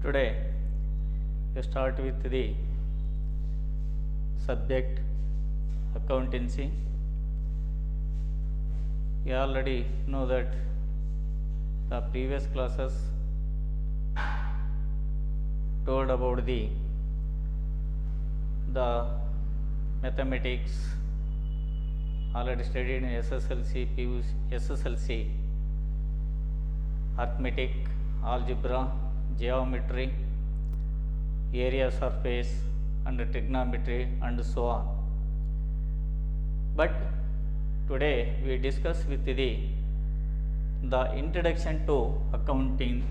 Today we start with the subject accountancy. You already know that the previous classes told about the mathematics already studied in SSLC, SSLC, arithmetic, algebra, geometry, area surface and trigonometry and so on. But today we discuss with the introduction to accounting.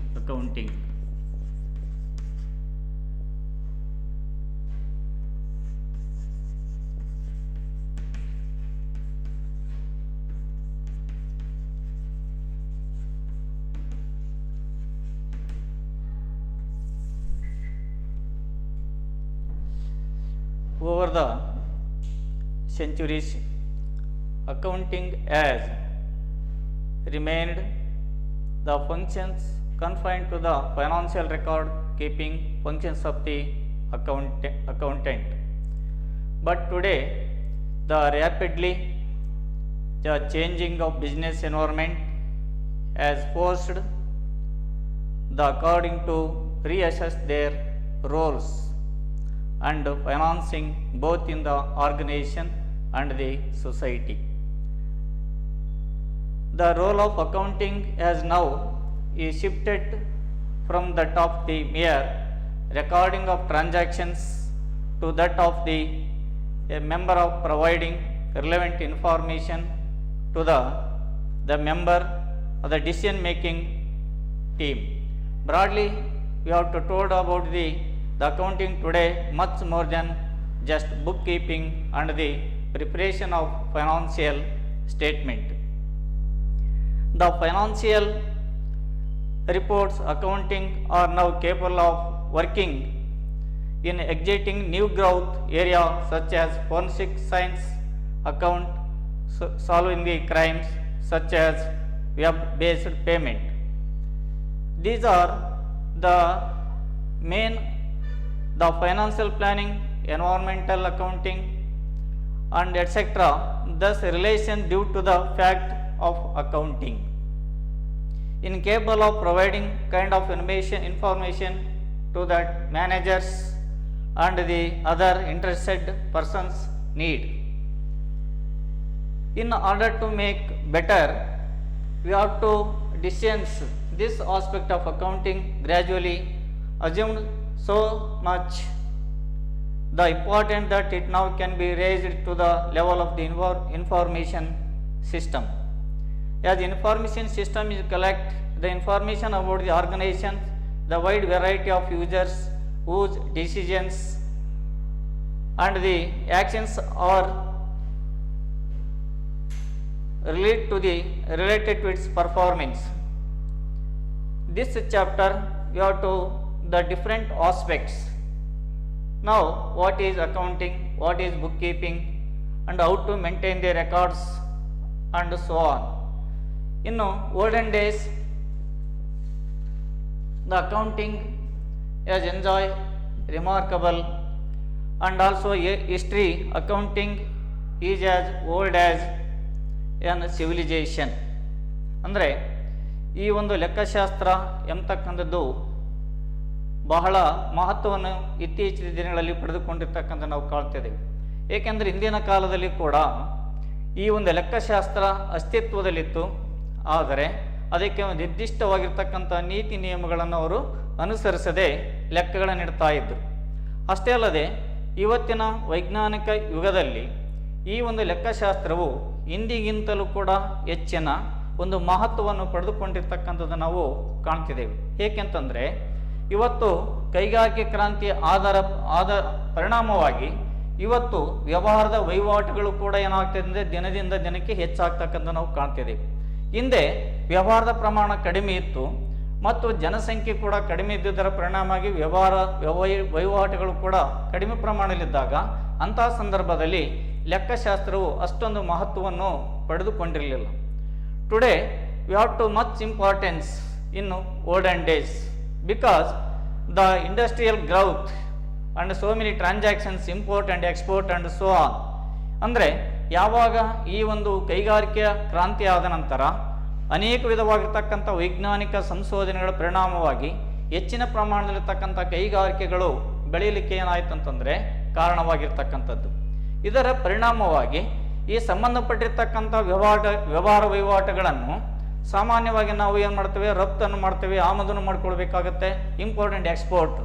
Over the centuries, accounting has remained the functions confined to the financial record keeping functions of the accountant. But today, the rapidly changing of business environment has forced the according to reassess their roles and financing both in the organization and the society. The role of accounting has now is shifted from that of the mere recording of transactions to that of a member of providing relevant information to the member of the decision making team. Broadly, we have to told about the accounting today much more than just bookkeeping and the preparation of financial statement. The financial reports accounting are now capable of working in exciting new growth area such as forensic science, account, solving the crimes such as web-based payment. These are the main financial planning, environmental accounting and etc. Thus relation due to the fact of accounting. Incapable of providing kind of information to that managers and the other interested persons need. In order to make better, we have to distance this aspect of accounting gradually assumed so much the important that it now can be raised to the level of the information system. As information system is collect the information about the organization, the wide variety of users whose decisions and the actions are related to its performance. This chapter we have to the different aspects. Now, what is accounting, what is bookkeeping, and how to maintain the records, and so on. In olden days, the accounting has enjoyed remarkable, and also history. Accounting is as old as an civilization. ಅಂದರೆ ಈ ಒಂದು ಲೆಕ್ಕಶಾಸ್ತ್ರ ಎಂಬತಕ್ಕಂಥದ್ದು ಬಹಳ ಮಹತ್ವವನ್ನು ಇತ್ತೀಚಿನ ದಿನಗಳಲ್ಲಿ ಪಡೆದುಕೊಂಡಿರ್ತಕ್ಕಂಥ ನಾವು ಕಾಣ್ತಿದ್ದೇವೆ. ಏಕೆಂದರೆ ಇಂದಿನ ಕಾಲದಲ್ಲಿ ಕೂಡ ಈ ಒಂದು ಲೆಕ್ಕಶಾಸ್ತ್ರ ಅಸ್ತಿತ್ವದಲ್ಲಿತ್ತು. ಆದರೆ ಅದಕ್ಕೆ ನಿರ್ದಿಷ್ಟವಾಗಿರ್ತಕ್ಕಂಥ ನೀತಿ ನಿಯಮಗಳನ್ನು ಅವರು ಅನುಸರಿಸದೆ ಲೆಕ್ಕಗಳನ್ನು ಇಡ್ತಾ ಇದ್ದರು. ಅಷ್ಟೇ ಅಲ್ಲದೆ ಇವತ್ತಿನ ವೈಜ್ಞಾನಿಕ ಯುಗದಲ್ಲಿ ಈ ಒಂದು ಲೆಕ್ಕಶಾಸ್ತ್ರವು ಇಂದಿಗಿಂತಲೂ ಕೂಡ ಹೆಚ್ಚಿನ ಒಂದು ಮಹತ್ವವನ್ನು ಪಡೆದುಕೊಂಡಿರ್ತಕ್ಕಂಥದ್ದು ನಾವು ಕಾಣ್ತಿದ್ದೇವೆ. ಏಕೆಂತಂದರೆ ಇವತ್ತು ಕೈಗಾರಿಕೆ ಕ್ರಾಂತಿಯ ಆದ ಪರಿಣಾಮವಾಗಿ ಇವತ್ತು ವ್ಯವಹಾರದ ವಹಿವಾಟುಗಳು ಕೂಡ ಏನಾಗ್ತದೆ ಅಂದರೆ ದಿನದಿಂದ ದಿನಕ್ಕೆ ಹೆಚ್ಚಾಗ್ತಕ್ಕಂಥ ನಾವು ಕಾಣ್ತಿದ್ದೇವೆ. ಹಿಂದೆ ವ್ಯವಹಾರದ ಪ್ರಮಾಣ ಕಡಿಮೆ ಇತ್ತು ಮತ್ತು ಜನಸಂಖ್ಯೆ ಕೂಡ ಕಡಿಮೆ ಇದ್ದುದರ ಪರಿಣಾಮವಾಗಿ ವಹಿವಾಟುಗಳು ಕೂಡ ಕಡಿಮೆ ಪ್ರಮಾಣದಲ್ಲಿದ್ದಾಗ ಅಂತಹ ಸಂದರ್ಭದಲ್ಲಿ ಲೆಕ್ಕಶಾಸ್ತ್ರವು ಅಷ್ಟೊಂದು ಮಹತ್ವವನ್ನು ಪಡೆದುಕೊಂಡಿರಲಿಲ್ಲ. Today we have too much importance in olden days because the industrial growth and so many transactions, import and export and so on. ಅಂದರೆ ಯಾವಾಗ ಈ ಒಂದು ಕೈಗಾರಿಕೆಯ ಕ್ರಾಂತಿ ಆದ ನಂತರ ಅನೇಕ ವಿಧವಾಗಿರ್ತಕ್ಕಂಥ ವೈಜ್ಞಾನಿಕ ಸಂಶೋಧನೆಗಳ ಪರಿಣಾಮವಾಗಿ ಹೆಚ್ಚಿನ ಪ್ರಮಾಣದಲ್ಲಿರ್ತಕ್ಕಂಥ ಕೈಗಾರಿಕೆಗಳು ಬೆಳೀಲಿಕ್ಕೆ ಏನಾಯ್ತು ಅಂತಂದರೆ ಕಾರಣವಾಗಿರ್ತಕ್ಕಂಥದ್ದು. ಇದರ ಪರಿಣಾಮವಾಗಿ ಈ ಸಂಬಂಧಪಟ್ಟಿರ್ತಕ್ಕಂಥ ವ್ಯವಹಾರ ವಹಿವಾಟುಗಳನ್ನು ಸಾಮಾನ್ಯವಾಗಿ ನಾವು ಏನು ಮಾಡ್ತೇವೆ, ರಫ್ತನ್ನು ಮಾಡ್ತೇವೆ, ಆಮದನ್ನು ಮಾಡ್ಕೊಳ್ಬೇಕಾಗತ್ತೆ, import and export.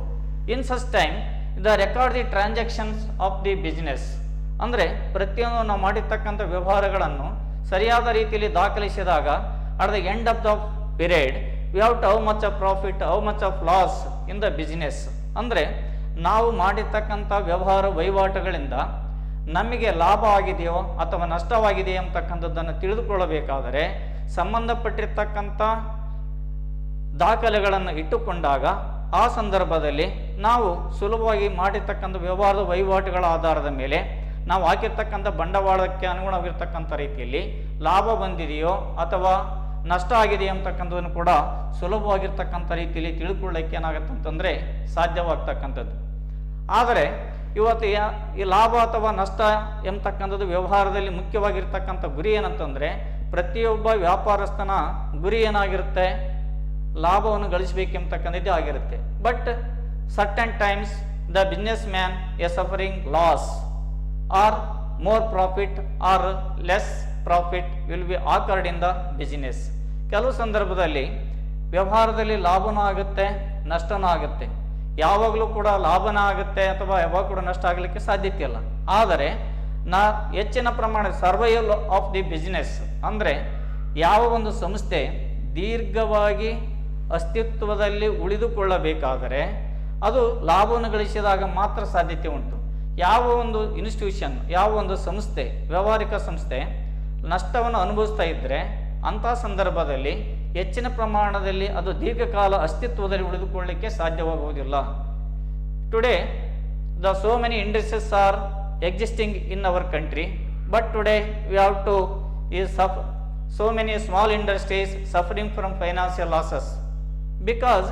In such time the record the transactions of the business. ಅಂದರೆ ಪ್ರತಿಯೊಂದು ನಾವು ಮಾಡಿರ್ತಕ್ಕಂಥ ವ್ಯವಹಾರಗಳನ್ನು ಸರಿಯಾದ ರೀತಿಯಲ್ಲಿ ದಾಖಲಿಸಿದಾಗ at the end of the period we have to how much of profit, how much of loss in the business. ಅಂದರೆ ನಾವು ಮಾಡಿರ್ತಕ್ಕಂಥ ವ್ಯವಹಾರ ವಹಿವಾಟುಗಳಿಂದ ನಮಗೆ ಲಾಭ ಆಗಿದೆಯೋ ಅಥವಾ ನಷ್ಟವಾಗಿದೆಯೋ ಅಂತಕ್ಕಂಥದ್ದನ್ನು ತಿಳಿದುಕೊಳ್ಳಬೇಕಾದರೆ ಸಂಬಂಧಪಟ್ಟಿರ್ತಕ್ಕಂಥ ದಾಖಲೆಗಳನ್ನು ಇಟ್ಟುಕೊಂಡಾಗ ಆ ಸಂದರ್ಭದಲ್ಲಿ ನಾವು ಸುಲಭವಾಗಿ ಮಾಡಿರ್ತಕ್ಕಂಥ ವ್ಯವಹಾರದ ವಹಿವಾಟುಗಳ ಆಧಾರದ ಮೇಲೆ ನಾವು ಹಾಕಿರ್ತಕ್ಕಂಥ ಬಂಡವಾಳಕ್ಕೆ ಅನುಗುಣವಾಗಿರ್ತಕ್ಕಂಥ ರೀತಿಯಲ್ಲಿ ಲಾಭ ಬಂದಿದೆಯೋ ಅಥವಾ ನಷ್ಟ ಆಗಿದೆಯೋ ಅಂತಕ್ಕಂಥದ್ದನ್ನು ಕೂಡ ಸುಲಭವಾಗಿರ್ತಕ್ಕಂಥ ರೀತಿಯಲ್ಲಿ ತಿಳ್ಕೊಳ್ಳೋಕ್ಕೆ ಏನಾಗುತ್ತೆ ಅಂತಂದರೆ ಸಾಧ್ಯವಾಗ್ತಕ್ಕಂಥದ್ದು. ಆದರೆ ಇವತ್ತು ಈ ಲಾಭ ಅಥವಾ ನಷ್ಟ ಎಂಬತಕ್ಕಂಥದ್ದು ವ್ಯವಹಾರದಲ್ಲಿ ಮುಖ್ಯವಾಗಿರ್ತಕ್ಕಂಥ ಗುರಿ ಏನಂತಂದರೆ ಪ್ರತಿಯೊಬ್ಬ ವ್ಯಾಪಾರಸ್ಥನ ಗುರಿ ಏನಾಗಿರುತ್ತೆ, ಲಾಭವನ್ನು ಗಳಿಸಬೇಕೆಂಬತಕ್ಕಂಥದ್ದೇ ಆಗಿರುತ್ತೆ. But certain times the business man a suffering loss or more profit or less profit will be occurred in the business. ಕೆಲವು ಸಂದರ್ಭದಲ್ಲಿ ವ್ಯವಹಾರದಲ್ಲಿ ಲಾಭನೂ ಆಗುತ್ತೆ, ನಷ್ಟನೂ ಆಗುತ್ತೆ. ಯಾವಾಗಲೂ ಕೂಡ ಲಾಭನ ಆಗುತ್ತೆ ಅಥವಾ ಯಾವಾಗ ಕೂಡ ನಷ್ಟ ಆಗಲಿಕ್ಕೆ ಸಾಧ್ಯತೆ ಇಲ್ಲ. ಆದರೆ ಹೆಚ್ಚಿನ ಪ್ರಮಾಣ ಸರ್ವೈವಲ್ ಆಫ್ ದಿ ಬಿಸ್ನೆಸ್ ಅಂದರೆ ಯಾವ ಒಂದು ಸಂಸ್ಥೆ ದೀರ್ಘವಾಗಿ ಅಸ್ತಿತ್ವದಲ್ಲಿ ಉಳಿದುಕೊಳ್ಳಬೇಕಾದರೆ ಅದು ಲಾಭವನ್ನು ಗಳಿಸಿದಾಗ ಮಾತ್ರ ಸಾಧ್ಯತೆ ಉಂಟು. ಯಾವ ಒಂದು ಇನ್ಸ್ಟಿಟ್ಯೂಷನ್, ಯಾವ ಒಂದು ಸಂಸ್ಥೆ, ವ್ಯಾವಹಾರಿಕ ಸಂಸ್ಥೆ ನಷ್ಟವನ್ನು ಅನುಭವಿಸ್ತಾ ಇದ್ದರೆ ಅಂಥ ಸಂದರ್ಭದಲ್ಲಿ ಹೆಚ್ಚಿನ ಪ್ರಮಾಣದಲ್ಲಿ ಅದು ದೀರ್ಘಕಾಲ ಅಸ್ತಿತ್ವದಲ್ಲಿ ಉಳಿದುಕೊಳ್ಳಲಿಕ್ಕೆ ಸಾಧ್ಯವಾಗುವುದಿಲ್ಲ. Today the so many industries are existing in our country, but today we have to so many small industries suffering from financial losses because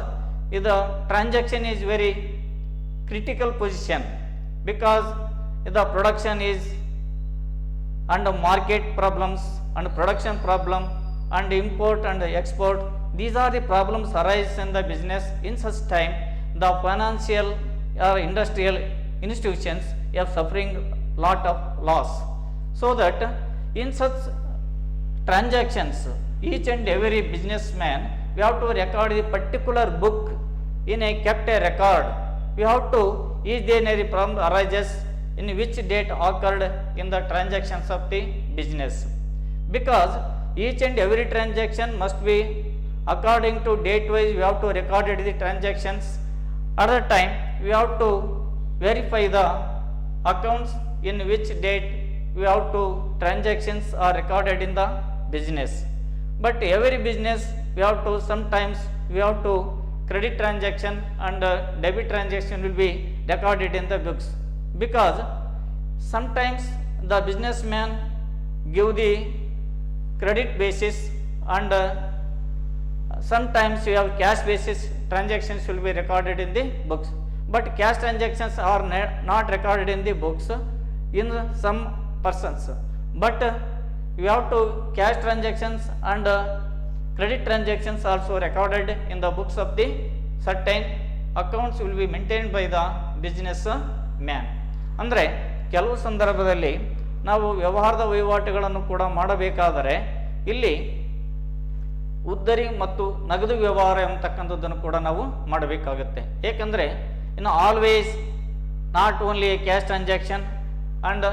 the transaction is very critical position, because the production is under market problems and production problem and import and export. These are the problems arise in the business. In such time the financial or industrial institutions are suffering lot of loss. So that in such transactions each and every businessman we have to record the particular book in a kept a record. We have to each day any problem arises in which date occurred in the transactions of the business, because each and every transaction must be according to date wise. We have to record the transactions. At the time we have to verify the accounts in which date we have to transactions are recorded in the business. But every business we have to sometimes we have to credit transaction and debit transaction will be recorded in the books, because sometimes the businessman give the credit basis and sometimes you have cash basis transactions will be recorded in the books, but cash transactions are not recorded in the books in some persons. But we have to cash transactions and credit transactions also recorded in the books of the certain accounts will be maintained by the business man. ಅಂದರೆ ಕೆಲವು ಸಂದರ್ಭದಲ್ಲಿ ನಾವು ವ್ಯವಹಾರದ ವಹಿವಾಟುಗಳನ್ನು ಕೂಡ ಮಾಡಬೇಕಾದರೆ ಇಲ್ಲಿ ಉದ್ದರಿ ಮತ್ತು ನಗದು ವ್ಯವಹಾರ ಎಂಬತಕ್ಕಂಥದ್ದನ್ನು ಕೂಡ ನಾವು ಮಾಡಬೇಕಾಗುತ್ತೆ. ಏಕೆಂದರೆ ಇನ್ನು always not only cash transaction and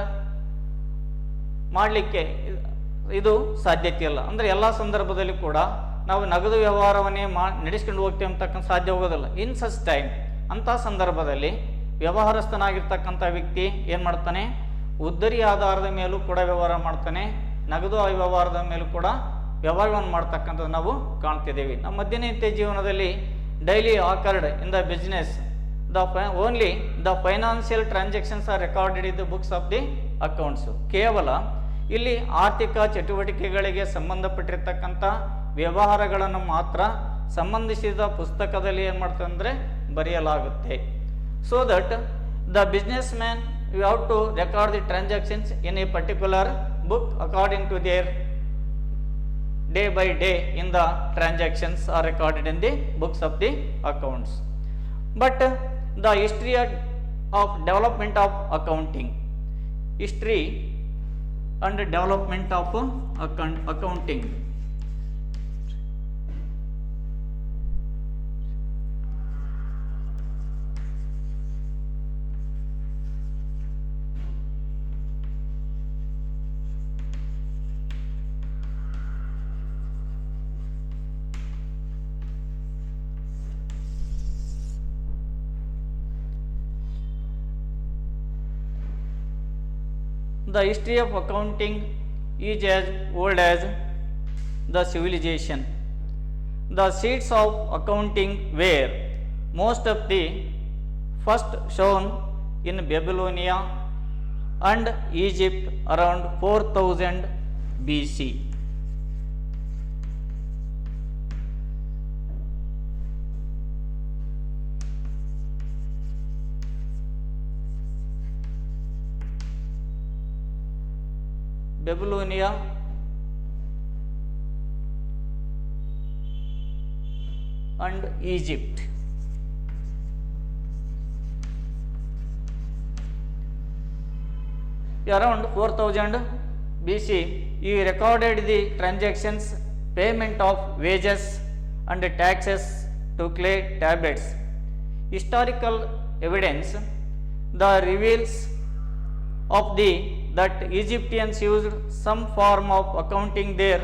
ಮಾಡಲಿಕ್ಕೆ ಇದು ಸಾಧ್ಯತೆ ಇಲ್ಲ. ಅಂದರೆ ಎಲ್ಲ ಸಂದರ್ಭದಲ್ಲಿ ಕೂಡ ನಾವು ನಗದು ವ್ಯವಹಾರವನ್ನೇ ನಡೆಸ್ಕೊಂಡು ಹೋಗ್ತೇವೆ ಅಂತಕ್ಕಂಥ ಸಾಧ್ಯ ಹೋಗೋದಿಲ್ಲ. ಇನ್ ಸಚ್ ಟೈಮ್ ಅಂಥ ಸಂದರ್ಭದಲ್ಲಿ ವ್ಯವಹಾರಸ್ಥನಾಗಿರ್ತಕ್ಕಂಥ ವ್ಯಕ್ತಿ ಏನು ಮಾಡ್ತಾನೆ, ಉದ್ದರಿ ಆಧಾರದ ಮೇಲೂ ಕೂಡ ವ್ಯವಹಾರ ಮಾಡ್ತಾನೆ, ನಗದು ವ್ಯವಹಾರದ ಮೇಲೂ ಕೂಡ ವ್ಯವಹಾರವನ್ನು ಮಾಡ್ತಕ್ಕಂಥದ್ದು ನಾವು ಕಾಣ್ತಿದ್ದೇವೆ. ನಮ್ಮ ದಿನನಿತ್ಯ ಜೀವನದಲ್ಲಿ daily occurred in the business only the financial transactions are recorded in the books of the accounts. ಕೇವಲ ಇಲ್ಲಿ ಆರ್ಥಿಕ ಚಟುವಟಿಕೆಗಳಿಗೆ ಸಂಬಂಧಪಟ್ಟಿರ್ತಕ್ಕಂಥ ವ್ಯವಹಾರಗಳನ್ನು ಮಾತ್ರ ಸಂಬಂಧಿಸಿದ ಪುಸ್ತಕದಲ್ಲಿ ಏನು ಮಾಡ್ತಾರೆ ಅಂದರೆ ಬರೆಯಲಾಗುತ್ತೆ. So that the businessman you have to record the transactions in a particular book according to their day by day in the transactions are recorded in the books of the accounts. But the history of development of accounting, history and development of accounting. The history of accounting is as old as the civilization. The seeds of accounting were most of the first shown in Babylonia and Egypt around 4000 BC. Babylonia and Egypt. Around 4000 BC, he recorded the transactions, payment of wages and taxes to clay tablets. Historical evidence reveals of that Egyptians used some form of accounting their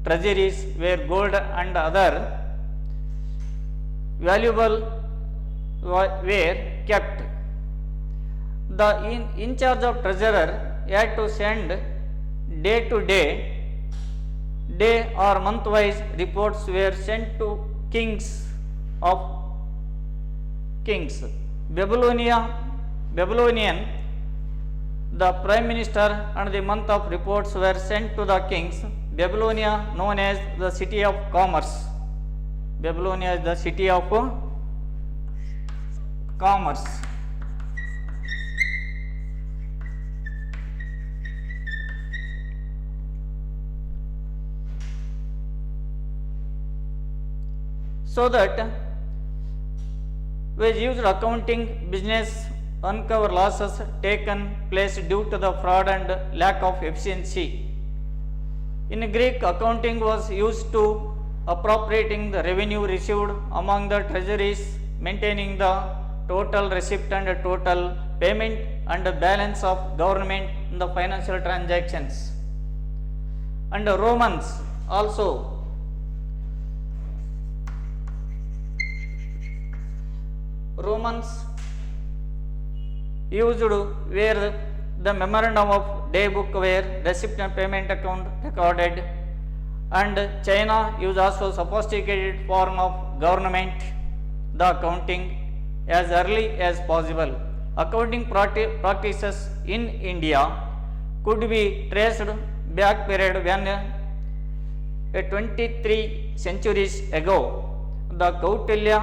treasuries where gold and other valuable were kept. The in charge of treasurer had to send day to day or month wise reports were sent to kings. Babylonian, the prime minister and the month of reports were sent to the kings. Babylonia known as the city of commerce. Babylonia is the city of commerce. So that we used accounting business uncover losses taken place due to the fraud and lack of efficiency. In Greek, accounting was used to appropriating the revenue received among the treasuries, maintaining the total receipt and total payment and the balance of government in the financial transactions. And the Romans also used where the memorandum of day book where receipt and payment account recorded, and China used also sophisticated form of government the accounting as early as possible. Accounting practices in India could be traced back period when 23 centuries ago the Kautilya,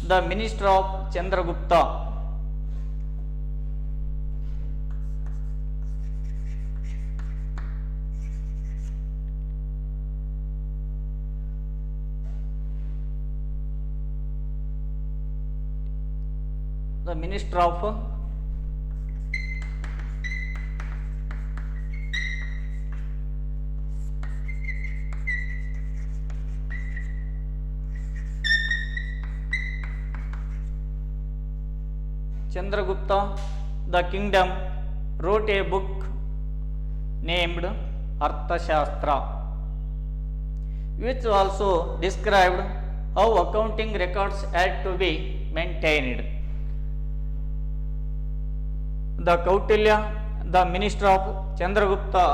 the minister of Chandragupta, the minister of Chandragupta, the kingdom, wrote a book named Arthashastra, which also described how accounting records had to be maintained. The Kautilya, the minister of Chandragupta,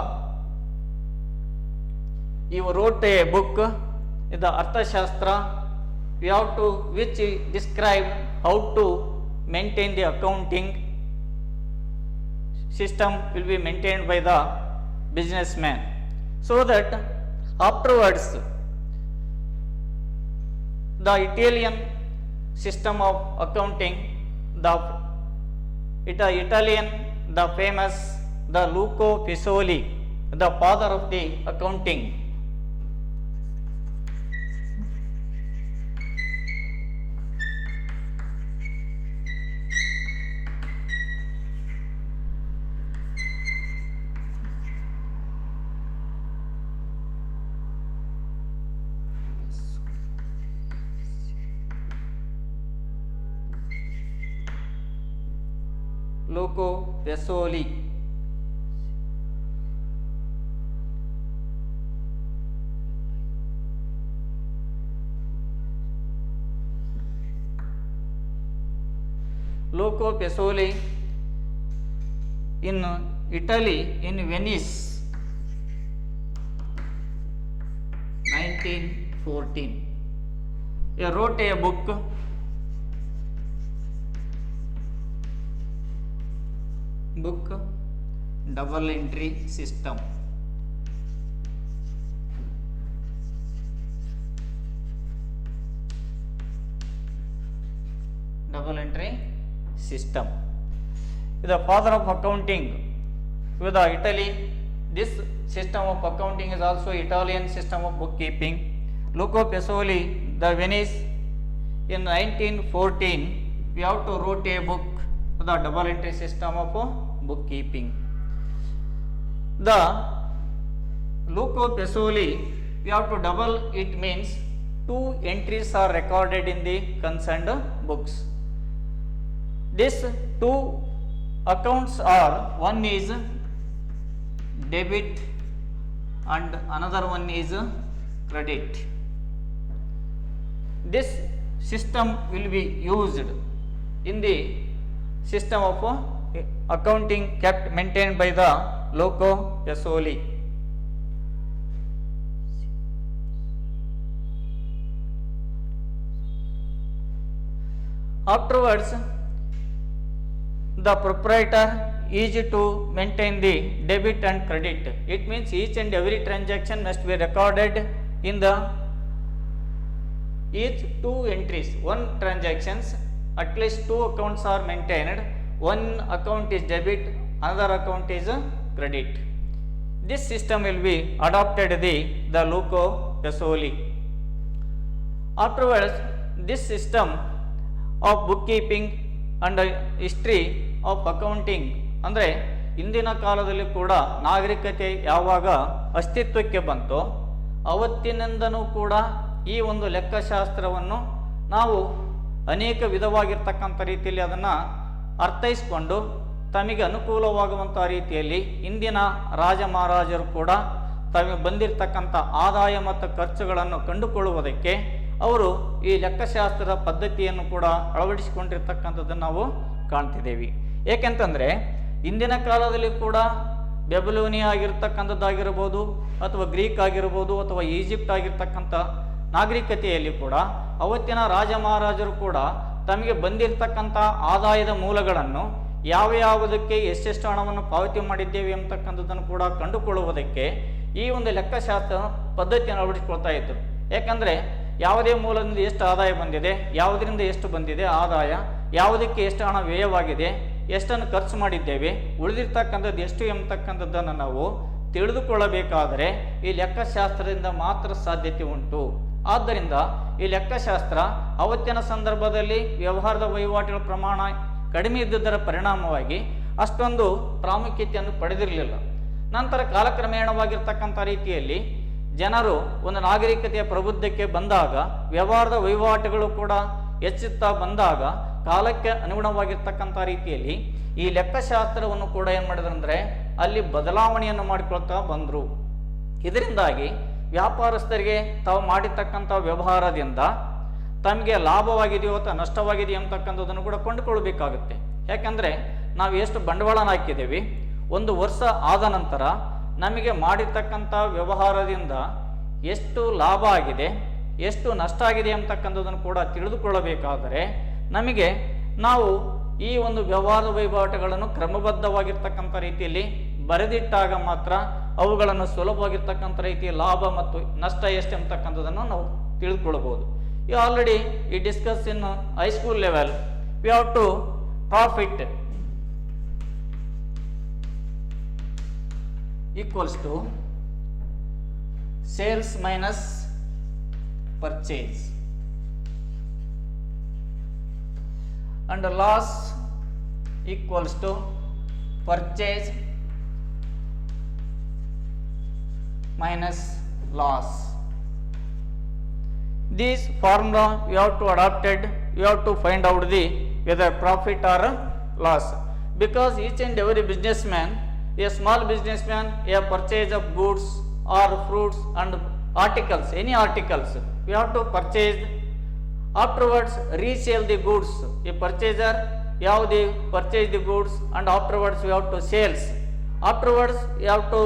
he wrote a book, the Arthashastra, which describe how to maintain the accounting system will be maintained by the businessman, so that afterwards the Italian system of accounting, the Italian, the famous, the Luca Pacioli, the father of the accounting. Luca Pacioli. Luca Pacioli in Italy, in Venice, 1914. He wrote a book, Double Entry System. Double Entry System. The father of accounting with Italy. This system of accounting is also Italian system of bookkeeping. Luca Pacioli, the Venice, in 1914, we have to wrote a book, the double entry system of bookkeeping. The Luca Pacioli, we have to double, it means 2 entries are recorded in the concerned books. These 2 accounts are, one is debit and another one is credit. This system will be used in the system of accounting kept maintained by the Luca Pacioli. Afterwards, the proprietor is to maintain the debit and credit. It means each and every transaction must be recorded in the each 2 entries. One transactions, at least 2 accounts are maintained. One account is debit, another account is credit. This system will be adopted the Luca Pacioli. Afterwards, this system of bookkeeping and history of accounting, ಅಂದರೆ ಇಂದಿನ ಕಾಲದಲ್ಲಿ ಕೂಡ ನಾಗರಿಕತೆ ಯಾವಾಗ ಅಸ್ತಿತ್ವಕ್ಕೆ ಬಂತೋ ಅವತ್ತಿನಿಂದನೂ ಕೂಡ ಈ ಒಂದು ಲೆಕ್ಕಶಾಸ್ತ್ರವನ್ನು ನಾವು ಅನೇಕ ವಿಧವಾಗಿರ್ತಕ್ಕಂಥ ರೀತಿಯಲ್ಲಿ ಅದನ್ನು ಅರ್ಥೈಸಿಕೊಂಡು ತಮಗೆ ಅನುಕೂಲವಾಗುವಂಥ ರೀತಿಯಲ್ಲಿ ಇಂದಿನ ರಾಜ ಮಹಾರಾಜರು ಕೂಡ ತಮಗೆ ಬಂದಿರತಕ್ಕಂಥ ಆದಾಯ ಮತ್ತು ಖರ್ಚುಗಳನ್ನು ಕಂಡುಕೊಳ್ಳುವುದಕ್ಕೆ ಅವರು ಈ ಲೆಕ್ಕಶಾಸ್ತ್ರದ ಪದ್ಧತಿಯನ್ನು ಕೂಡ ಅಳವಡಿಸಿಕೊಂಡಿರ್ತಕ್ಕಂಥದ್ದನ್ನು ನಾವು ಕಾಣ್ತಿದ್ದೇವೆ. ಏಕೆಂತಂದರೆ ಇಂದಿನ ಕಾಲದಲ್ಲಿ ಕೂಡ ಬೆಬಲೋನಿಯಾ ಆಗಿರ್ತಕ್ಕಂಥದ್ದಾಗಿರ್ಬೋದು ಅಥವಾ ಗ್ರೀಕ್ ಆಗಿರ್ಬೋದು ಅಥವಾ ಈಜಿಪ್ಟ್ ಆಗಿರ್ತಕ್ಕಂಥ ನಾಗರಿಕತೆಯಲ್ಲಿ ಕೂಡ ಅವತ್ತಿನ ರಾಜ ಮಹಾರಾಜರು ಕೂಡ ತಮಗೆ ಬಂದಿರತಕ್ಕಂಥ ಆದಾಯದ ಮೂಲಗಳನ್ನು ಯಾವ ಯಾವುದಕ್ಕೆ ಎಷ್ಟೆಷ್ಟು ಹಣವನ್ನು ಪಾವತಿ ಮಾಡಿದ್ದೇವೆ ಅಂತಕ್ಕಂಥದ್ದನ್ನು ಕೂಡ ಕಂಡುಕೊಳ್ಳುವುದಕ್ಕೆ ಈ ಒಂದು ಲೆಕ್ಕಶಾಸ್ತ್ರ ಪದ್ಧತಿಯನ್ನು ಅಳವಡಿಸಿಕೊಳ್ತಾ ಇದ್ದರು. ಯಾಕಂದರೆ ಯಾವುದೇ ಮೂಲದಿಂದ ಎಷ್ಟು ಆದಾಯ ಬಂದಿದೆ, ಯಾವುದರಿಂದ ಎಷ್ಟು ಬಂದಿದೆ ಆದಾಯ, ಯಾವುದಕ್ಕೆ ಎಷ್ಟು ಹಣ ವ್ಯಯವಾಗಿದೆ, ಎಷ್ಟನ್ನು ಖರ್ಚು ಮಾಡಿದ್ದೇವೆ, ಉಳಿದಿರ್ತಕ್ಕಂಥದ್ದು ಎಷ್ಟು ಎಂಬತಕ್ಕಂಥದ್ದನ್ನು ನಾವು ತಿಳಿದುಕೊಳ್ಳಬೇಕಾದರೆ ಈ ಲೆಕ್ಕಶಾಸ್ತ್ರದಿಂದ ಮಾತ್ರ ಸಾಧ್ಯತೆ ಉಂಟು. ಆದ್ದರಿಂದ ಈ ಲೆಕ್ಕಶಾಸ್ತ್ರ ಅವತ್ತಿನ ಸಂದರ್ಭದಲ್ಲಿ ವ್ಯವಹಾರದ ವಹಿವಾಟುಗಳ ಪ್ರಮಾಣ ಕಡಿಮೆ ಇದ್ದುದರ ಪರಿಣಾಮವಾಗಿ ಅಷ್ಟೊಂದು ಪ್ರಾಮುಖ್ಯತೆಯನ್ನು ಪಡೆದಿರಲಿಲ್ಲ. ನಂತರ ಕಾಲಕ್ರಮೇಣವಾಗಿರ್ತಕ್ಕಂಥ ರೀತಿಯಲ್ಲಿ ಜನರು ಒಂದು ನಾಗರಿಕತೆಯ ಪ್ರಬುದ್ಧಕ್ಕೆ ಬಂದಾಗ, ವ್ಯವಹಾರದ ವಹಿವಾಟುಗಳು ಕೂಡ ಹೆಚ್ಚುತ್ತಾ ಬಂದಾಗ ಕಾಲಕ್ಕೆ ಅನುಗುಣವಾಗಿರ್ತಕ್ಕಂಥ ರೀತಿಯಲ್ಲಿ ಈ ಲೆಕ್ಕಶಾಸ್ತ್ರವನ್ನು ಕೂಡ ಏನು ಮಾಡಿದ್ರು ಅಂದರೆ ಅಲ್ಲಿ ಬದಲಾವಣೆಯನ್ನು ಮಾಡಿಕೊಳ್ತಾ ಬಂದರು. ಇದರಿಂದಾಗಿ ವ್ಯಾಪಾರಸ್ಥರಿಗೆ ತಾವು ಮಾಡಿರ್ತಕ್ಕಂಥ ವ್ಯವಹಾರದಿಂದ ತಮಗೆ ಲಾಭವಾಗಿದೆಯೋ ಅಥವಾ ನಷ್ಟವಾಗಿದೆಯೋ ಅಂತಕ್ಕಂಥದ್ದನ್ನು ಕೂಡ ಕೊಂಡುಕೊಳ್ಬೇಕಾಗುತ್ತೆ. ಯಾಕಂದರೆ ನಾವು ಎಷ್ಟು ಬಂಡವಾಳನ ಹಾಕಿದ್ದೇವೆ, ಒಂದು ವರ್ಷ ಆದ ನಂತರ ನಮಗೆ ಮಾಡಿರ್ತಕ್ಕಂಥ ವ್ಯವಹಾರದಿಂದ ಎಷ್ಟು ಲಾಭ ಆಗಿದೆ, ಎಷ್ಟು ನಷ್ಟ ಆಗಿದೆ ಅಂತಕ್ಕಂಥದ್ದನ್ನು ಕೂಡ ತಿಳಿದುಕೊಳ್ಳಬೇಕಾದರೆ ನಮಗೆ ನಾವು ಈ ಒಂದು ವ್ಯವಹಾರ ವಹಿವಾಟುಗಳನ್ನು ಕ್ರಮಬದ್ಧವಾಗಿರ್ತಕ್ಕಂಥ ರೀತಿಯಲ್ಲಿ ಬರೆದಿಟ್ಟಾಗ ಮಾತ್ರ ಅವುಗಳನ್ನು ಸುಲಭವಾಗಿರ್ತಕ್ಕಂಥ ರೀತಿಯ ಲಾಭ ಮತ್ತು ನಷ್ಟ ಎಷ್ಟು ಎಂಬತಕ್ಕಂಥದ್ದನ್ನು ನಾವು ತಿಳಿದುಕೊಳ್ಳಬಹುದು. You already we discussed in high school level. We have to profit equals to sales minus purchase, and loss equals to purchase minus loss. This formula you have to adopted, you have to find out the whether profit or loss, because each and every businessman, a small businessman, a purchase of goods or fruits and articles, any articles, we have to purchase, afterwards resell the goods. A purchaser, you have to purchase the goods and afterwards you have to sales. Afterwards you have to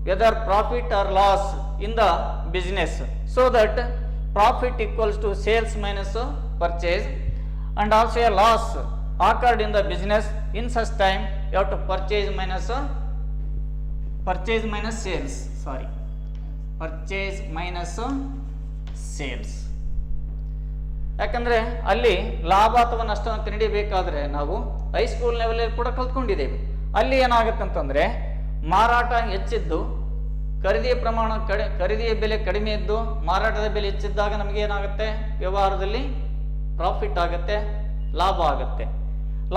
whether profit or loss in the business, so that profit equals to sales minus purchase, and also a loss occurred in the business. In such time you have to purchase minus sales, sorry, purchase minus sales. ಯಾಕಂದರೆ ಅಲ್ಲಿ ಲಾಭ ಅಥವಾ ನಷ್ಟವನ್ನು ಕಂಡುಹಿಡಿಯಬೇಕಾದ್ರೆ ನಾವು high school ಲೆವೆಲಲ್ಲಿ ಕೂಡ ಕಲ್ತ್ಕೊಂಡಿದ್ದೇವೆ. ಅಲ್ಲಿ ಏನಾಗುತ್ತಂತಂದರೆ ಮಾರಾಟ ಹೆಚ್ಚಿದ್ದು, ಖರೀದಿಯ ಪ್ರಮಾಣ ಖರೀದಿಯ ಬೆಲೆ ಕಡಿಮೆ ಇದ್ದು ಮಾರಾಟದ ಬೆಲೆ ಹೆಚ್ಚಿದ್ದಾಗ ನಮಗೆ ಏನಾಗುತ್ತೆ, ವ್ಯವಹಾರದಲ್ಲಿ ಪ್ರಾಫಿಟ್ ಆಗುತ್ತೆ, ಲಾಭ ಆಗುತ್ತೆ.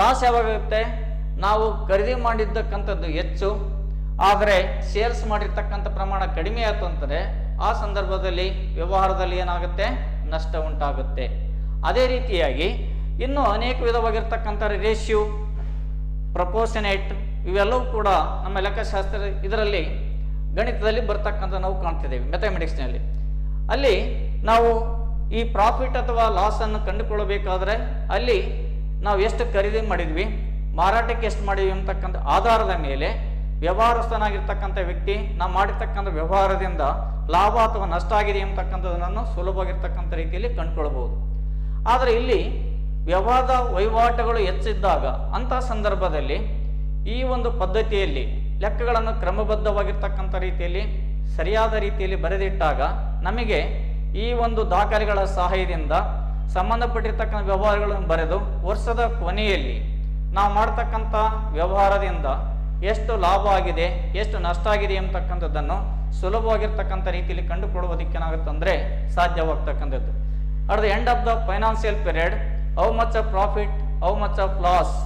ಲಾಸ್ ಯಾವಾಗುತ್ತೆ, ನಾವು ಖರೀದಿ ಮಾಡಿದ್ದಕ್ಕಂಥದ್ದು ಹೆಚ್ಚು ಆದರೆ ಸೇಲ್ಸ್ ಮಾಡಿರ್ತಕ್ಕಂಥ ಪ್ರಮಾಣ ಕಡಿಮೆ ಆಯಿತು ಅಂತಾರೆ, ಆ ಸಂದರ್ಭದಲ್ಲಿ ವ್ಯವಹಾರದಲ್ಲಿ ಏನಾಗುತ್ತೆ, ನಷ್ಟ ಉಂಟಾಗುತ್ತೆ. ಅದೇ ರೀತಿಯಾಗಿ ಇನ್ನು ಅನೇಕ ವಿಧವಾಗಿರ್ತಕ್ಕಂಥ ರೇಷಿಯೋ, ಪ್ರಪೋರ್ಷನೇಟ್, ಇವೆಲ್ಲವೂ ಕೂಡ ನಮ್ಮ ಲೆಕ್ಕಶಾಸ್ತ್ರ ಇದರಲ್ಲಿ ಗಣಿತದಲ್ಲಿ ಬರ್ತಕ್ಕಂಥ ನಾವು ಕಾಣ್ತಿದ್ದೇವೆ, ಮ್ಯಾಥಮೆಟಿಕ್ಸ್ನಲ್ಲಿ. ಅಲ್ಲಿ ನಾವು ಈ ಪ್ರಾಫಿಟ್ ಅಥವಾ ಲಾಸನ್ನು ಕಂಡುಕೊಳ್ಳಬೇಕಾದ್ರೆ ಅಲ್ಲಿ ನಾವು ಎಷ್ಟು ಖರೀದಿ ಮಾಡಿದ್ವಿ, ಮಾರಾಟಕ್ಕೆ ಎಷ್ಟು ಮಾಡಿದ್ವಿ ಅಂತಕ್ಕಂಥ ಆಧಾರದ ಮೇಲೆ ವ್ಯವಹಾರಸ್ಥನಾಗಿರ್ತಕ್ಕಂಥ ವ್ಯಕ್ತಿ ನಾವು ಮಾಡಿರ್ತಕ್ಕಂಥ ವ್ಯವಹಾರದಿಂದ ಲಾಭ ಅಥವಾ ನಷ್ಟ ಆಗಿದೆ ಅಂತಕ್ಕಂಥದ್ದನ್ನು ಸುಲಭವಾಗಿರ್ತಕ್ಕಂಥ ರೀತಿಯಲ್ಲಿ ಕಂಡುಕೊಳ್ಬೋದು. ಆದರೆ ಇಲ್ಲಿ ವ್ಯವಹಾರದ ವಹಿವಾಟುಗಳು ಹೆಚ್ಚಿದ್ದಾಗ ಅಂಥ ಸಂದರ್ಭದಲ್ಲಿ ಈ ಒಂದು ಪದ್ಧತಿಯಲ್ಲಿ ಲೆಕ್ಕಗಳನ್ನು ಕ್ರಮಬದ್ಧವಾಗಿರ್ತಕ್ಕಂಥ ರೀತಿಯಲ್ಲಿ ಸರಿಯಾದ ರೀತಿಯಲ್ಲಿ ಬರೆದಿಟ್ಟಾಗ ನಮಗೆ ಈ ಒಂದು ದಾಖಲೆಗಳ ಸಹಾಯದಿಂದ ಸಂಬಂಧಪಟ್ಟಿರ್ತಕ್ಕಂಥ ವ್ಯವಹಾರಗಳನ್ನು ಬರೆದು ವರ್ಷದ ಕೊನೆಯಲ್ಲಿ ನಾವು ಮಾಡ್ತಕ್ಕಂಥ ವ್ಯವಹಾರದಿಂದ ಎಷ್ಟು ಲಾಭ ಆಗಿದೆ, ಎಷ್ಟು ನಷ್ಟ ಆಗಿದೆ ಅಂತಕ್ಕಂಥದ್ದನ್ನು ಸುಲಭವಾಗಿರ್ತಕ್ಕಂಥ ರೀತಿಯಲ್ಲಿ ಕಂಡುಕೊಳ್ಳುವುದಕ್ಕೆ ಏನಾಗುತ್ತಂದರೆ ಸಾಧ್ಯವಾಗ್ತಕ್ಕಂಥದ್ದು. At the end of the financial period, how much of profit, how much of loss,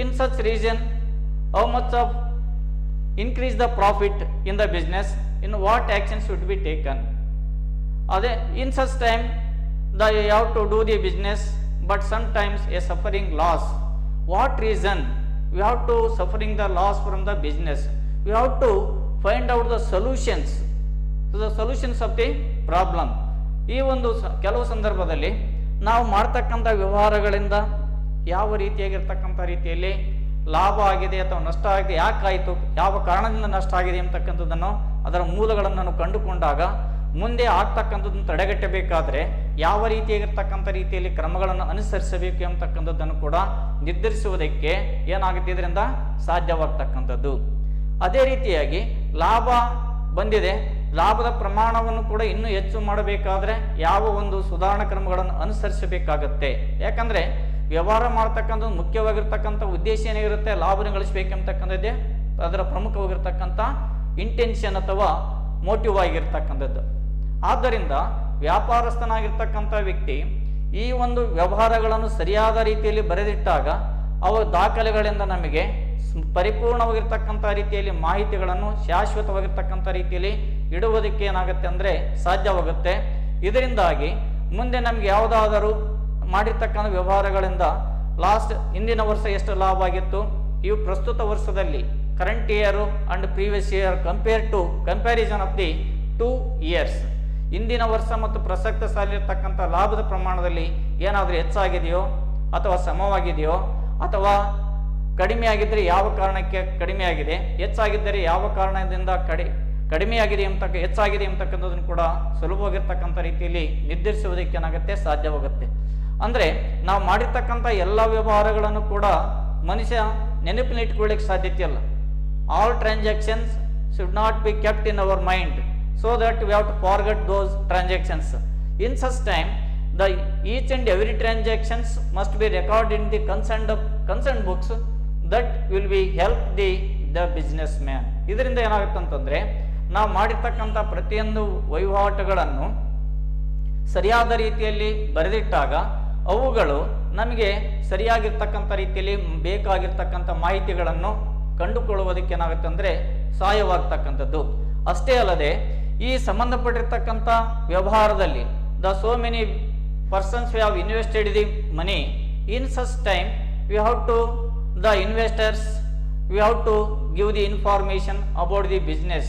in such reason how much of increase the profit in the business, in what action should be taken. Ade in such time you have to do the business, but sometimes a suffering loss. What reason we have to suffering the loss from the business? We have to find out the solutions to the solutions of the problem. ಈ ಒಂದು ಕೆಲವು ಸಂದರ್ಭದಲ್ಲಿ ನಾವು ಮಾಡ್ತಕ್ಕಂಥ ವ್ಯವಹಾರಗಳಿಂದ ಯಾವ ರೀತಿಯಾಗಿರ್ತಕ್ಕಂಥ ರೀತಿಯಲ್ಲಿ ಲಾಭ ಆಗಿದೆ ಅಥವಾ ನಷ್ಟ ಆಗಿದೆ, ಯಾಕಾಯಿತು, ಯಾವ ಕಾರಣದಿಂದ ನಷ್ಟ ಆಗಿದೆ ಅಂತಕ್ಕಂಥದ್ದನ್ನು ಅದರ ಮೂಲಗಳನ್ನು ನಾವು ಕಂಡುಕೊಂಡಾಗ ಮುಂದೆ ಆಗ್ತಕ್ಕಂಥದ್ದನ್ನು ತಡೆಗಟ್ಟಬೇಕಾದ್ರೆ ಯಾವ ರೀತಿಯಾಗಿರ್ತಕ್ಕಂಥ ರೀತಿಯಲ್ಲಿ ಕ್ರಮಗಳನ್ನು ಅನುಸರಿಸಬೇಕು ಎಂಬತಕ್ಕಂಥದ್ದನ್ನು ಕೂಡ ನಿರ್ಧರಿಸುವುದಕ್ಕೆ ಏನಾಗುತ್ತೆ, ಇದರಿಂದ ಸಾಧ್ಯವಾಗ್ತಕ್ಕಂಥದ್ದು. ಅದೇ ರೀತಿಯಾಗಿ ಲಾಭ ಬಂದಿದೆ, ಲಾಭದ ಪ್ರಮಾಣವನ್ನು ಕೂಡ ಇನ್ನೂ ಹೆಚ್ಚು ಮಾಡಬೇಕಾದ್ರೆ ಯಾವ ಒಂದು ಸುಧಾರಣಾ ಕ್ರಮಗಳನ್ನು ಅನುಸರಿಸಬೇಕಾಗತ್ತೆ. ಯಾಕಂದರೆ ವ್ಯವಹಾರ ಮಾಡ್ತಕ್ಕಂಥ ಮುಖ್ಯವಾಗಿರ್ತಕ್ಕಂಥ ಉದ್ದೇಶ ಏನಿರುತ್ತೆ, ಲಾಭನ ಗಳಿಸಬೇಕೆಂಬತಕ್ಕಂಥದ್ದೇ ಅದರ ಪ್ರಮುಖವಾಗಿರ್ತಕ್ಕಂಥ ಇಂಟೆನ್ಷನ್ ಅಥವಾ ಮೋಟಿವ್ ಆಗಿರ್ತಕ್ಕಂಥದ್ದು. ಆದ್ದರಿಂದ ವ್ಯಾಪಾರಸ್ಥನಾಗಿರ್ತಕ್ಕಂಥ ವ್ಯಕ್ತಿ ಈ ಒಂದು ವ್ಯವಹಾರಗಳನ್ನು ಸರಿಯಾದ ರೀತಿಯಲ್ಲಿ ಬರೆದಿಟ್ಟಾಗ ಅವ ದಾಖಲೆಗಳಿಂದ ನಮಗೆ ಪರಿಪೂರ್ಣವಾಗಿರ್ತಕ್ಕಂಥ ರೀತಿಯಲ್ಲಿ ಮಾಹಿತಿಗಳನ್ನು ಶಾಶ್ವತವಾಗಿರ್ತಕ್ಕಂಥ ರೀತಿಯಲ್ಲಿ ಇಡುವುದಕ್ಕೆ ಏನಾಗುತ್ತೆ ಅಂದರೆ ಸಾಧ್ಯವಾಗುತ್ತೆ. ಇದರಿಂದಾಗಿ ಮುಂದೆ ನಮ್ಗೆ ಯಾವುದಾದರೂ ಮಾಡಿರ್ತಕ್ಕಂಥ ವ್ಯವಹಾರಗಳಿಂದ ಲಾಸ್ಟ್ ಹಿಂದಿನ ವರ್ಷ ಎಷ್ಟು ಲಾಭ ಆಗಿತ್ತು, ಇವು ಪ್ರಸ್ತುತ ವರ್ಷದಲ್ಲಿ current year and previous year comparison of the 2 years, ಹಿಂದಿನ ವರ್ಷ ಮತ್ತು ಪ್ರಸಕ್ತ ಸಾಲಿರ್ತಕ್ಕಂಥ ಲಾಭದ ಪ್ರಮಾಣದಲ್ಲಿ ಏನಾದರೂ ಹೆಚ್ಚಾಗಿದೆಯೋ ಅಥವಾ ಸಮವಾಗಿದೆಯೋ ಅಥವಾ ಕಡಿಮೆ ಆಗಿದ್ದರೆ ಯಾವ ಕಾರಣಕ್ಕೆ ಕಡಿಮೆ ಆಗಿದೆ, ಹೆಚ್ಚಾಗಿದ್ದರೆ ಯಾವ ಕಾರಣದಿಂದ ಕಡಿಮೆಯಾಗಿದೆ ಹೆಚ್ಚಾಗಿದೆ ಎಂಬತಕ್ಕಂಥದ್ದನ್ನು ಕೂಡ ಸುಲಭವಾಗಿರ್ತಕ್ಕಂಥ ರೀತಿಯಲ್ಲಿ ನಿರ್ಧರಿಸುವುದಕ್ಕೆ ಏನಾಗುತ್ತೆ, ಸಾಧ್ಯವಾಗುತ್ತೆ. ಅಂದರೆ ನಾವು ಮಾಡಿರ್ತಕ್ಕಂಥ ಎಲ್ಲ ವ್ಯವಹಾರಗಳನ್ನು ಕೂಡ ಮನುಷ್ಯ ನೆನಪಿನಿಟ್ಕೊಳ್ಳಿಕ್ಕೆ ಸಾಧ್ಯತೆ ಇಲ್ಲ. All transactions should not be kept in our mind, so that we have to forget those transactions. In such time, the each and every transactions must be recorded in the concerned books that will be help the businessman. ಇದರಿಂದ ಏನಾಗುತ್ತೆ ಅಂತಂದರೆ ನಾವು ಮಾಡಿರ್ತಕ್ಕಂಥ ಪ್ರತಿಯೊಂದು ವಹಿವಾಟುಗಳನ್ನು ಸರಿಯಾದ ರೀತಿಯಲ್ಲಿ ಬರೆದಿಟ್ಟಾಗ ಅವುಗಳು ನಮಗೆ ಸರಿಯಾಗಿರ್ತಕ್ಕಂಥ ರೀತಿಯಲ್ಲಿ ಬೇಕಾಗಿರ್ತಕ್ಕಂಥ ಮಾಹಿತಿಗಳನ್ನು ಕಂಡುಕೊಳ್ಳುವುದಕ್ಕೆ ಏನಾಗುತ್ತೆ ಅಂದರೆ ಸಹಾಯವಾಗ್ತಕ್ಕಂಥದ್ದು. ಅಷ್ಟೇ ಅಲ್ಲದೆ ಈ ಸಂಬಂಧಪಟ್ಟಿರ್ತಕ್ಕಂಥ ವ್ಯವಹಾರದಲ್ಲಿ so many persons we have invested the money. In such time we have to the investors we have to give the information about the business.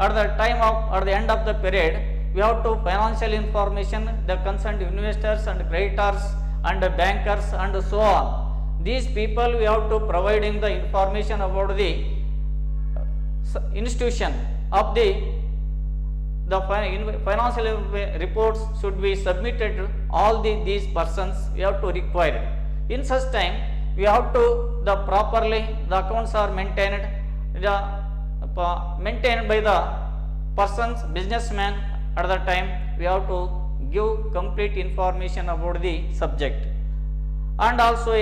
At the end of the period we have to financial information the concerned investors and creditors and bankers and so on. These people we have to providing the information about the institution of the financial reports should be submitted to all these persons we have to require. In such time we have to the properly the accounts are maintained by the persons businessman. At the time we have to give complete information about the subject, and also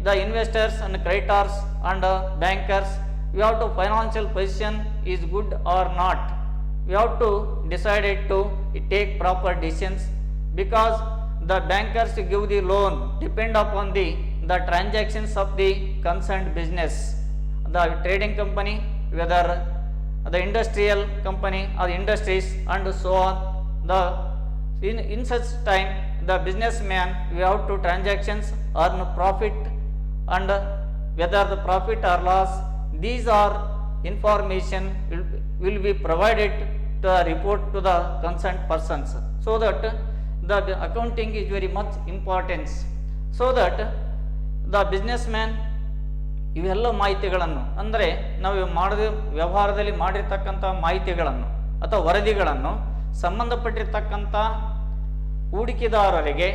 the investors and creditors and bankers we have to financial position is good or not. We have to decide it to take proper decisions, because the bankers give the loan depend upon the transactions of the concerned business, the trading company, whether the industrial company or industries and so on. In such time the businessman we have to transactions earn profit, and whether the profit or loss, these are information will be provided to report to the concerned persons, so that the accounting is very much importance, so that the businessman ಇವೆಲ್ಲ ಮಾಹಿತಿಗಳನ್ನು ಅಂದರೆ ನಾವು ವ್ಯವಹಾರದಲ್ಲಿ ಮಾಡಿರ್ತಕ್ಕಂಥ ಮಾಹಿತಿಗಳನ್ನು ಅಥವಾ ವರದಿಗಳನ್ನು ಸಂಬಂಧಪಟ್ಟಿರ್ತಕ್ಕಂಥ ಹೂಡಿಕೆದಾರರಿಗೆ,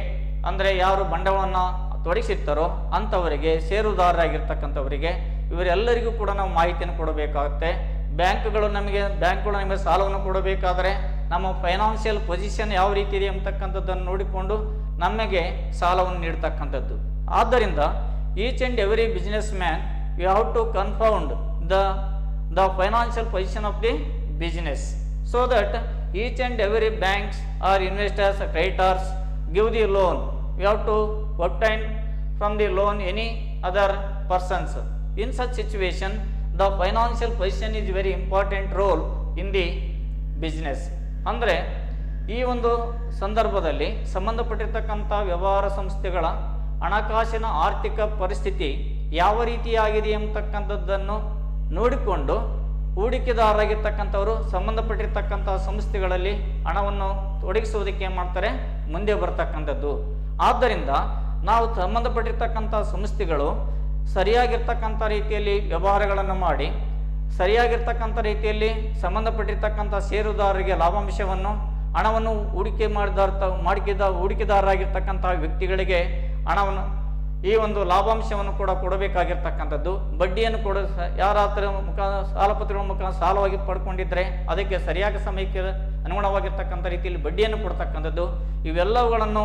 ಅಂದರೆ ಯಾರು ಬಂಡವಾಳವನ್ನು ತೊಡಗಿಸಿರ್ತಾರೋ ಅಂಥವರಿಗೆ, ಷೇರುದಾರರಾಗಿರ್ತಕ್ಕಂಥವರಿಗೆ, ಇವರೆಲ್ಲರಿಗೂ ಕೂಡ ನಾವು ಮಾಹಿತಿಯನ್ನು ಕೊಡಬೇಕಾಗುತ್ತೆ. ಬ್ಯಾಂಕ್ಗಳು ನಮಗೆ ಸಾಲವನ್ನು ಕೊಡಬೇಕಾದರೆ ನಮ್ಮ ಫೈನಾನ್ಷಿಯಲ್ ಪೊಸಿಷನ್ ಯಾವ ರೀತಿ ಇದೆ ಅಂತಕ್ಕಂಥದ್ದನ್ನು ನೋಡಿಕೊಂಡು ನಮಗೆ ಸಾಲವನ್ನು ನೀಡ್ತಕ್ಕಂಥದ್ದು. ಆದ್ದರಿಂದ each and every business man you have to confound the financial position of the business, so that each and every banks or investors or creditors give the loan. We have to obtain from the loan any other persons. In such situation the financial position is very important role in the business. ಅಂದರೆ ಈ ಒಂದು ಸಂದರ್ಭದಲ್ಲಿ ಸಂಬಂಧಪಟ್ಟಿರ್ತಕ್ಕಂಥ ವ್ಯವಹಾರ ಸಂಸ್ಥೆಗಳ ಹಣಕಾಸಿನ ಆರ್ಥಿಕ ಪರಿಸ್ಥಿತಿ ಯಾವ ರೀತಿಯಾಗಿದೆ ಎಂಬತಕ್ಕಂಥದ್ದನ್ನು ನೋಡಿಕೊಂಡು ಹೂಡಿಕೆದಾರರಾಗಿರ್ತಕ್ಕಂಥವರು ಸಂಬಂಧಪಟ್ಟಿರ್ತಕ್ಕಂಥ ಸಂಸ್ಥೆಗಳಲ್ಲಿ ಹಣವನ್ನು ತೊಡಗಿಸುವುದಕ್ಕೆ ಏನು ಮಾಡ್ತಾರೆ, ಮುಂದೆ ಬರ್ತಕ್ಕಂಥದ್ದು. ಆದ್ದರಿಂದ ನಾವು ಸಂಬಂಧಪಟ್ಟಿರ್ತಕ್ಕಂಥ ಸಂಸ್ಥೆಗಳು ಸರಿಯಾಗಿರ್ತಕ್ಕಂಥ ರೀತಿಯಲ್ಲಿ ವ್ಯವಹಾರಗಳನ್ನು ಮಾಡಿ, ಸರಿಯಾಗಿರ್ತಕ್ಕಂಥ ರೀತಿಯಲ್ಲಿ ಸಂಬಂಧಪಟ್ಟಿರ್ತಕ್ಕಂಥ ಷೇರುದಾರರಿಗೆ ಲಾಭಾಂಶವನ್ನು, ಹಣವನ್ನು ಹೂಡಿಕೆದಾರರಾಗಿರ್ತಕ್ಕಂಥ ವ್ಯಕ್ತಿಗಳಿಗೆ ಹಣವನ್ನು, ಈ ಒಂದು ಲಾಭಾಂಶವನ್ನು ಕೂಡ ಕೊಡಬೇಕಾಗಿರ್ತಕ್ಕಂಥದ್ದು. ಬಡ್ಡಿಯನ್ನು ಯಾರಾದರೂ ಸಾಲಪತ್ರಗಳ ಮುಖಾಂತರ ಸಾಲವಾಗಿ ಪಡ್ಕೊಂಡಿದ್ರೆ ಅದಕ್ಕೆ ಸರಿಯಾದ ಸಮಯಕ್ಕೆ ಅನುಗುಣವಾಗಿರ್ತಕ್ಕಂಥ ರೀತಿಯಲ್ಲಿ ಬಡ್ಡಿಯನ್ನು ಕೊಡ್ತಕ್ಕಂಥದ್ದು. ಇವೆಲ್ಲವುಗಳನ್ನು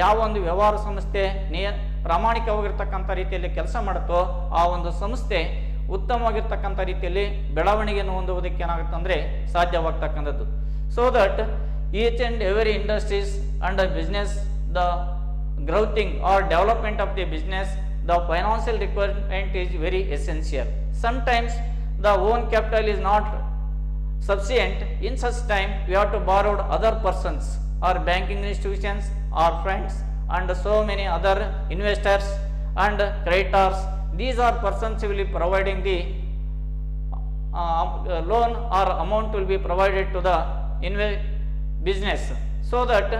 ಯಾವ ಒಂದು ವ್ಯವಹಾರ ಸಂಸ್ಥೆ ಪ್ರಾಮಾಣಿಕವಾಗಿರ್ತಕ್ಕಂಥ ರೀತಿಯಲ್ಲಿ ಕೆಲಸ ಮಾಡುತ್ತೋ ಆ ಒಂದು ಸಂಸ್ಥೆ ಉತ್ತಮವಾಗಿರ್ತಕ್ಕಂಥ ರೀತಿಯಲ್ಲಿ ಬೆಳವಣಿಗೆಯನ್ನು ಹೊಂದುವುದಕ್ಕೆ ಏನಾಗುತ್ತೆ ಅಂದರೆ ಸಾಧ್ಯವಾಗ್ತಕ್ಕಂಥದ್ದು. So that each and every industries and business the growing or development of the business, the financial requirement is very essential. Sometimes the own capital is not sufficient. In such time we have to borrow other persons or banking institutions or friends and so many other investors and creditors. These are persons who will be providing the loan or amount will be provided to the business, so that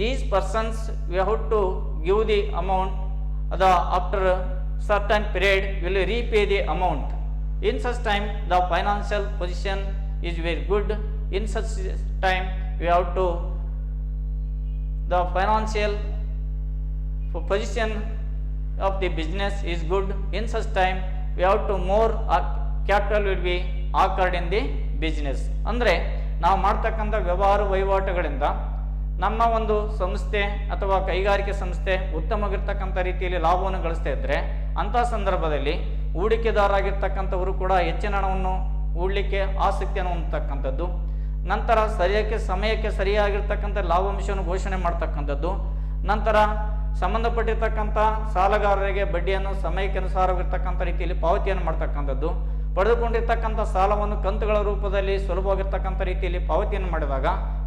these persons we have to give the amount, after certain period will repay the amount. In such time the financial position is very good. In such time we have to the financial position of the business is good. In such time we have to more capital will be occurred in the business. ಅಂದರೆ ನಾವು ಮಾಡ್ತಕ್ಕಂಥ ವ್ಯವಹಾರ ವಹಿವಾಟುಗಳಿಂದ ನಮ್ಮ ಒಂದು ಸಂಸ್ಥೆ ಅಥವಾ ಕೈಗಾರಿಕೆ ಸಂಸ್ಥೆ ಉತ್ತಮವಾಗಿರ್ತಕ್ಕಂಥ ರೀತಿಯಲ್ಲಿ ಲಾಭವನ್ನು ಗಳಿಸ್ತಾ ಇದ್ದರೆ ಅಂಥ ಸಂದರ್ಭದಲ್ಲಿ ಹೂಡಿಕೆದಾರರಾಗಿರ್ತಕ್ಕಂಥವರು ಕೂಡ ಹೆಚ್ಚಿನ ಹಣವನ್ನು ಹೂಡಲಿಕ್ಕೆ ಆಸಕ್ತಿಯನ್ನು ಹೊಂದತಕ್ಕಂಥದ್ದು. ನಂತರ ಸಮಯಕ್ಕೆ ಸರಿಯಾಗಿರ್ತಕ್ಕಂಥ ಲಾಭಾಂಶವನ್ನು ಘೋಷಣೆ ಮಾಡ್ತಕ್ಕಂಥದ್ದು. ನಂತರ ಸಂಬಂಧಪಟ್ಟಿರ್ತಕ್ಕಂಥ ಸಾಲಗಾರರಿಗೆ ಬಡ್ಡಿಯನ್ನು ಸಮಯಕ್ಕೆ ಅನುಸಾರವಾಗಿರ್ತಕ್ಕಂಥ ರೀತಿಯಲ್ಲಿ ಪಾವತಿಯನ್ನು ಮಾಡ್ತಕ್ಕಂಥದ್ದು. ಪಡೆದುಕೊಂಡಿರ್ತಕ್ಕಂಥ ಸಾಲವನ್ನು ಕಂತುಗಳ ರೂಪದಲ್ಲಿ ಸುಲಭವಾಗಿರ್ತಕ್ಕಂಥ ರೀತಿಯಲ್ಲಿ ಪಾವತಿಯನ್ನು ಮಾಡಿದಾಗ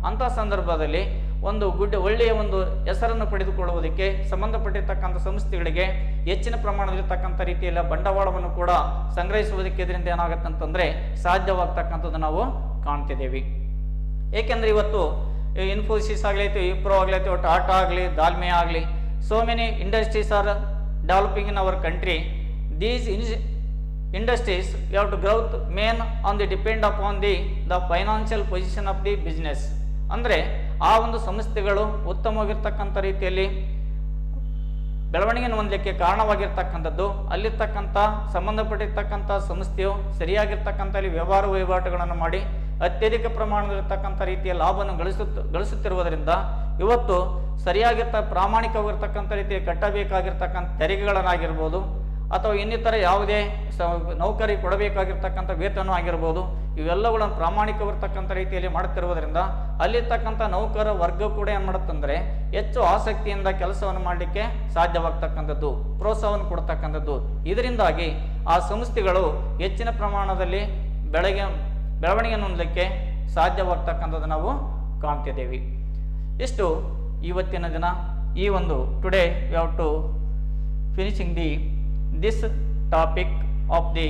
ಅಂಥ ಸಂದರ್ಭದಲ್ಲಿ ಒಂದು ಒಳ್ಳೆಯ ಒಂದು ಹೆಸರನ್ನು ಪಡೆದುಕೊಳ್ಳುವುದಕ್ಕೆ ಸಂಬಂಧಪಟ್ಟಿರ್ತಕ್ಕಂಥ ಸಂಸ್ಥೆಗಳಿಗೆ ಹೆಚ್ಚಿನ ಪ್ರಮಾಣದಲ್ಲಿರ್ತಕ್ಕಂಥ ರೀತಿಯಲ್ಲಿ ಬಂಡವಾಳವನ್ನು ಕೂಡ ಸಂಗ್ರಹಿಸುವುದಕ್ಕೆ ಇದರಿಂದ ಏನಾಗುತ್ತೆ ಅಂತಂದರೆ ಸಾಧ್ಯವಾಗ್ತಕ್ಕಂಥದ್ದು ನಾವು ಕಾಣ್ತಿದ್ದೇವೆ. ಏಕೆಂದರೆ ಇವತ್ತು ಇನ್ಫೋಸಿಸ್ ಆಗಲೈತಿ, ವಿಪ್ರೋ ಆಗಲೈತಿ, ಟಾಟಾ ಆಗಲಿ, ದಾಲ್ಮಿಯಾ ಆಗಲಿ, so many industries are developing in our country. These industries we have to growth main on the depend upon the financial position of the business. ಅಂದರೆ ಆ ಒಂದು ಸಂಸ್ಥೆಗಳು ಉತ್ತಮವಾಗಿರ್ತಕ್ಕಂಥ ರೀತಿಯಲ್ಲಿ ಬೆಳವಣಿಗೆಯನ್ನು ಹೊಂದಲಿಕ್ಕೆ ಕಾರಣವಾಗಿರ್ತಕ್ಕಂಥದ್ದು ಅಲ್ಲಿರ್ತಕ್ಕಂಥ ಸಂಬಂಧಪಟ್ಟಿರ್ತಕ್ಕಂಥ ಸಂಸ್ಥೆಯು ಸರಿಯಾಗಿರ್ತಕ್ಕಂಥ ವಹಿವಾಟುಗಳನ್ನು ಮಾಡಿ ಅತ್ಯಧಿಕ ಪ್ರಮಾಣದಲ್ಲಿರ್ತಕ್ಕಂಥ ರೀತಿಯ ಲಾಭವನ್ನು ಗಳಿಸುತ್ತಿರುವುದರಿಂದ ಇವತ್ತು ಪ್ರಾಮಾಣಿಕವಾಗಿರ್ತಕ್ಕಂಥ ರೀತಿಯಲ್ಲಿ ಕಟ್ಟಬೇಕಾಗಿರ್ತಕ್ಕಂಥ ತೆರಿಗೆಗಳನ್ನಾಗಿರ್ಬೋದು ಅಥವಾ ಇನ್ನಿತರ ಯಾವುದೇ ನೌಕರಿ ಕೊಡಬೇಕಾಗಿರ್ತಕ್ಕಂಥ ವೇತನ ಆಗಿರ್ಬೋದು, ಇವೆಲ್ಲಗಳನ್ನು ಪ್ರಾಮಾಣಿಕವಾಗಿರ್ತಕ್ಕಂಥ ರೀತಿಯಲ್ಲಿ ಮಾಡುತ್ತಿರುವುದರಿಂದ ಅಲ್ಲಿರ್ತಕ್ಕಂಥ ನೌಕರ ವರ್ಗ ಕೂಡ ಏನು ಮಾಡುತ್ತಂದರೆ ಹೆಚ್ಚು ಆಸಕ್ತಿಯಿಂದ ಕೆಲಸವನ್ನು ಮಾಡಲಿಕ್ಕೆ ಸಾಧ್ಯವಾಗ್ತಕ್ಕಂಥದ್ದು, ಪ್ರೋತ್ಸಾಹವನ್ನು ಕೊಡ್ತಕ್ಕಂಥದ್ದು. ಇದರಿಂದಾಗಿ ಆ ಸಂಸ್ಥೆಗಳು ಹೆಚ್ಚಿನ ಪ್ರಮಾಣದಲ್ಲಿ ಬೆಳವಣಿಗೆಯನ್ನು ಹೊಂದಲಿಕ್ಕೆ ಸಾಧ್ಯವಾಗ್ತಕ್ಕಂಥದ್ದು ನಾವು ಕಾಣ್ತಿದ್ದೇವೆ. ಇಷ್ಟು ಇವತ್ತಿನ ದಿನ. ಈ ಒಂದು today we have to finishing this topic of the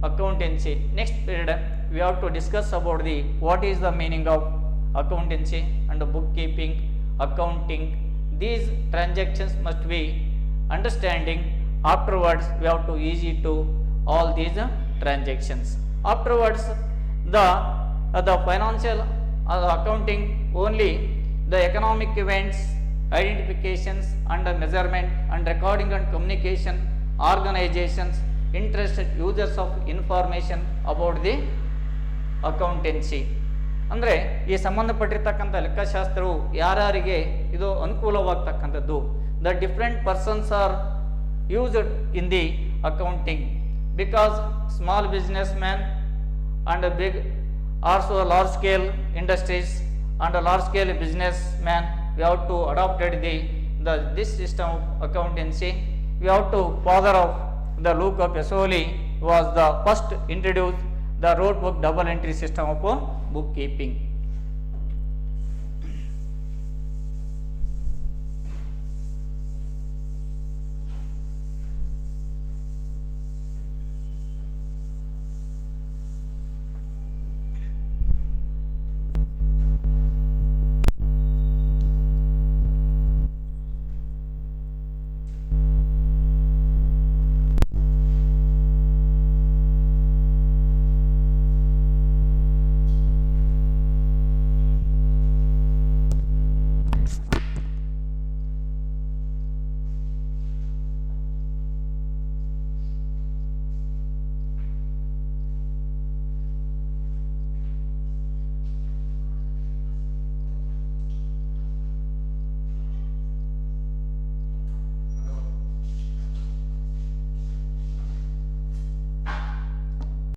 accountancy. Next period we have to discuss about what is the meaning of accountancy and bookkeeping, accounting. These transactions must be understanding. Afterwards we have to easy to all these transactions. Afterwards the financial accounting only the economic events, identifications and measurement and recording and communication, organizations, interested users of information about the accountancy. ಅಂದರೆ ಈ ಸಂಬಂಧಪಟ್ಟಿರ್ತಕ್ಕಂಥ ಲೆಕ್ಕಶಾಸ್ತ್ರವು ಯಾರ್ಯಾರಿಗೆ ಇದು ಅನುಕೂಲವಾಗ್ತಕ್ಕಂಥದ್ದು. The different persons are used in the accounting because small business man and big also large scale industries and large scale business man we have to adopted this system of accountancy. We have to father of the Luke of Pesoli was the first introduced the road book double entry system of bookkeeping.